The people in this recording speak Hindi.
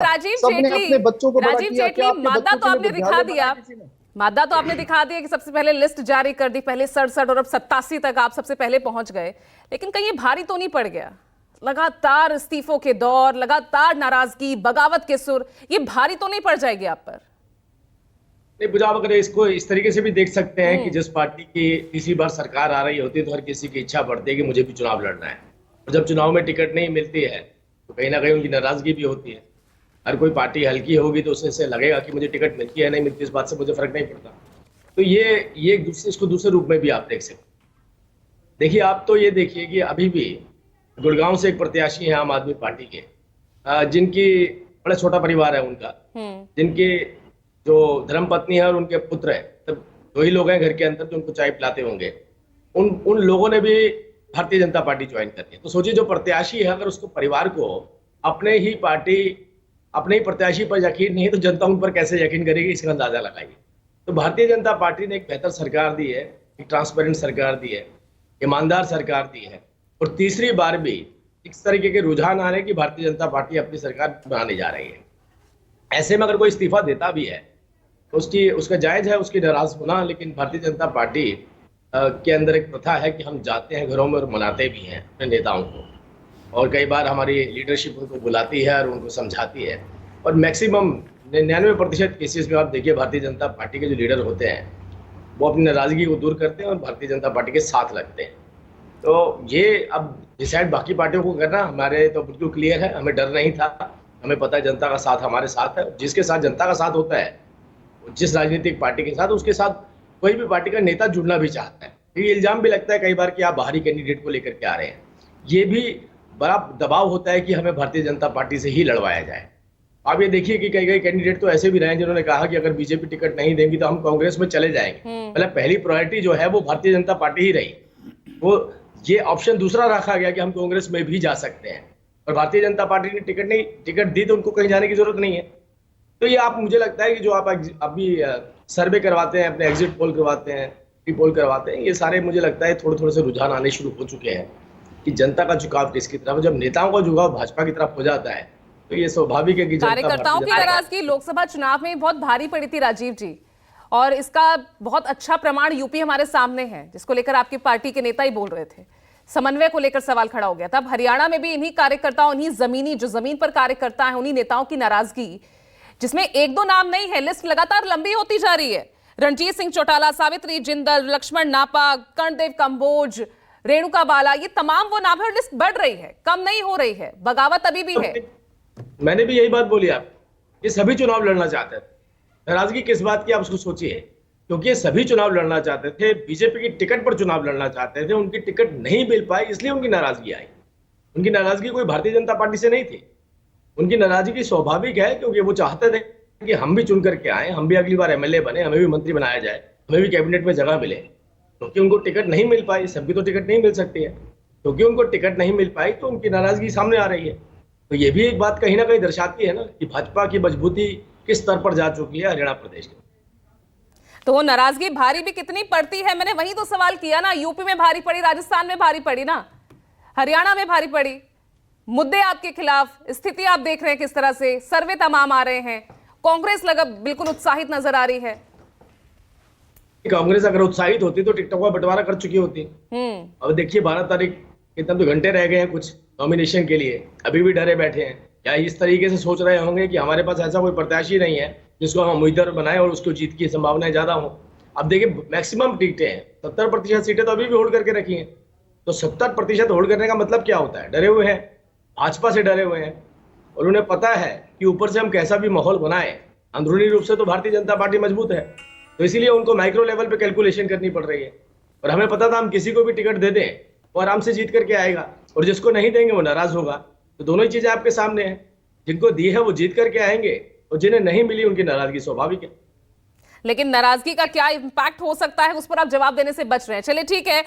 राजीव सबने जेटली, अपने बच्चों को बड़ा राजीव किया। जेटली, क्या आपके मादा बच्चों तो के आपने लिए दिखा विद्यालय दिया, बनाया किसी ने? मादा तो आपने दिखा दिया कि सबसे पहले लिस्ट जारी कर दी, पहले 67 और अब 87 तक आप सबसे पहले पहुंच गए, लेकिन कहीं ये भारी तो नहीं पड़ गया? लगातार इस्तीफों के दौर, लगातार नाराजगी, बगावत के सुर, ये भारी तो नहीं पड़ जाएगी आप पर? नहीं बुझा, अगर इसको इस तरीके से भी देख सकते हैं कि जिस पार्टी की तीसरी बार सरकार आ रही होती है तो हर किसी की इच्छा बढ़ती है कि मुझे भी चुनाव लड़ना है, और जब चुनाव में टिकट नहीं मिलती है तो कहीं ना कहीं उनकी नाराजगी भी होती है। हर कोई पार्टी हल्की होगी तो उससे लगेगा कि मुझे टिकट मिलती है नहीं मिलती, इस बात से मुझे फर्क नहीं पड़ता। तो ये इसको दूसरे रूप में भी आप देख सकते। देखिए, आप तो ये देखिए कि अभी भी गुड़गांव से एक प्रत्याशी है आम आदमी पार्टी के, जिनकी बड़ा छोटा परिवार है उनका, जिनकी जो धर्मपत्नी है और उनके पुत्र है, तब दो ही लोग हैं घर के अंदर जो उनको चाय पिलाते होंगे, उन लोगों ने भी भारतीय जनता पार्टी ज्वाइन कर ली। तो सोचिए, जो प्रत्याशी है अगर उसको परिवार को अपने ही प्रत्याशी पर यकीन नहीं है तो जनता उन पर कैसे यकीन करेगी, इसका अंदाजा लगाइए। तो भारतीय जनता पार्टी ने एक बेहतर सरकार दी है, एक ट्रांसपेरेंट सरकार दी है, ईमानदार सरकार दी है, और तीसरी बार भी इस तरीके के रुझान आ रहे हैं कि भारतीय जनता पार्टी अपनी सरकार बनाने जा रही है। ऐसे में अगर कोई इस्तीफा देता भी है तो उसका जायज है उसकी नाराज होना, लेकिन भारतीय जनता पार्टी के अंदर एक प्रथा है कि हम जाते हैं घरों में और मनाते भी हैं अपने नेताओं को, और कई बार हमारी लीडरशिप उनको बुलाती है और उनको समझाती है, और मैक्सिमम 99% केसेस में आप देखिए भारतीय जनता पार्टी के जो लीडर होते हैं वो अपनी नाराजगी को दूर करते हैं और भारतीय जनता पार्टी के साथ लगते हैं। तो ये अब डिसाइड बाकी पार्टियों को करना, हमारे तो बिल्कुल क्लियर है, हमें डर नहीं था, हमें पता है जनता का साथ हमारे साथ है। जिसके साथ जनता का साथ होता है, जिस राजनीतिक पार्टी के साथ, उसके साथ कोई भी पार्टी का नेता जुड़ना भी चाहता है। ये इल्जाम भी लगता है कई बार कि आप बाहरी कैंडिडेट को लेकर के आ रहे हैं, ये भी बड़ा दबाव होता है कि हमें भारतीय जनता पार्टी से ही लड़वाया जाए। आप ये देखिए कि कई कैंडिडेट तो ऐसे भी रहे हैं जिन्होंने कहा कि अगर बीजेपी टिकट नहीं देंगी तो हम कांग्रेस में चले जाएंगे। मतलब पहली प्रायोरिटी जो है वो भारतीय जनता पार्टी ही रही, वो ये ऑप्शन दूसरा रखा गया कि हम कांग्रेस में भी जा सकते हैं, और भारतीय जनता पार्टी ने टिकट दी तो उनको कहीं जाने की जरूरत नहीं है। तो ये आप, मुझे लगता है कि जो आप अभी सर्वे करवाते हैं, अपने एग्जिट पोल करवाते हैं, पोल करवाते हैं, ये सारे मुझे लगता है थोड़े से रुझान आने शुरू हो चुके हैं कि जनता का झुकाव किसकी तरफ। जब नेताओं का झुकाव भाजपा की तरफ हो जाता है तो ये स्वाभाविक है कि कार्यकर्ताओं की नाराजगी लोकसभा चुनाव में बहुत भारी पड़ी थी राजीव जी, और इसका बहुत अच्छा प्रमाण यूपी हमारे सामने है, जिसको लेकर आपकी पार्टी के नेता ही बोल रहे थे। समन्वय को लेकर सवाल खड़ा हो गया था। अब हरियाणा में भी इन्हीं कार्यकर्ताओं, इन्हीं जो जमीन पर कार्यकर्ता है, उन्हीं नेताओं की नाराजगी, जिसमें एक दो नाम नहीं है, लिस्ट लगातार लंबी होती जा रही है। रणजीत सिंह चौटाला, सावित्री जिंदल, लक्ष्मण नापा, कर्णदेव कंबोज, रेणुका बाला, ये तमाम वो नाम है, और लिस्ट बढ़ रही है, कम नहीं हो रही है, बगावत अभी भी है। मैंने भी यही बात बोली, आप ये सभी चुनाव लड़ना चाहते थे। नाराजगी किस बात की आप उसको सोचिए, क्योंकि ये सभी चुनाव लड़ना चाहते थे, बीजेपी की टिकट पर चुनाव लड़ना चाहते थे, उनकी टिकट नहीं मिल पाई इसलिए उनकी नाराजगी आई। उनकी नाराजगी कोई भारतीय जनता पार्टी से नहीं थी, उनकी नाराजगी स्वाभाविक है क्योंकि वो चाहते थे कि हम भी चुन करके आए, हम भी अगली बार एमएलए बने, हमें भी मंत्री बनाया जाए, हमें भी कैबिनेट में जगह मिले। क्योंकि उनको टिकट नहीं मिल पाई, सबकी तो टिकट नहीं मिल सकती है, क्योंकि उनको टिकट नहीं मिल पाई तो उनकी नाराजगी सामने आ रही है। तो ये भी एक बात कहीं ना कहीं दर्शाती है ना कि भाजपा की मजबूती किस स्तर पर जा चुकी है हरियाणा प्रदेश के। तो वो नाराजगी भारी भी कितनी पड़ती है, मैंने वही तो सवाल किया ना। यूपी में भारी पड़ी, राजस्थान में भारी पड़ी ना, हरियाणा में भारी पड़ी। मुद्दे आपके खिलाफ, स्थिति आप देख रहे हैं किस तरह से, सर्वे तमाम आ रहे हैं, कांग्रेस लगा बिल्कुल उत्साहित नजर आ रही है। कांग्रेस अगर उत्साहित होती तो टिकटों का बंटवारा कर चुकी होती। अब देखिए 12 तारीख कितना तो घंटे रह गए हैं कुछ नॉमिनेशन के लिए, अभी भी डरे बैठे हैं। क्या इस तरीके से सोच रहे होंगे कि हमारे पास ऐसा कोई प्रत्याशी नहीं है जिसको हम उम्मीदवार बनाएं और उसको जीत की संभावनाएं ज्यादा हो। अब देखिए मैक्सिमम टिकटें हैं, 70% सीटें तो अभी भी होल्ड करके रखी हैं। तो 70% होल्ड करने का मतलब क्या होता है? डरे हुए हैं, भाजपा से डरे हुए हैं, और उन्हें पता है कि ऊपर से हम कैसा भी माहौल बनाए, अंदरूनी रूप से तो भारतीय जनता पार्टी मजबूत है। तो इसीलिए उनको माइक्रो लेवल पे कैलकुलेशन करनी पड़ रही है। और हमें पता था हम किसी को भी टिकट दे दें वो आराम से जीत करके आएगा, और जिसको नहीं देंगे वो नाराज होगा। तो दोनों ही चीजें आपके सामने हैं, जिनको दी है वो जीत करके आएंगे, और जिन्हें नहीं मिली उनकी नाराजगी स्वाभाविक है। लेकिन नाराजगी का क्या इंपैक्ट हो सकता है, उस पर आप जवाब देने से बच रहे हैं। चलिए ठीक है।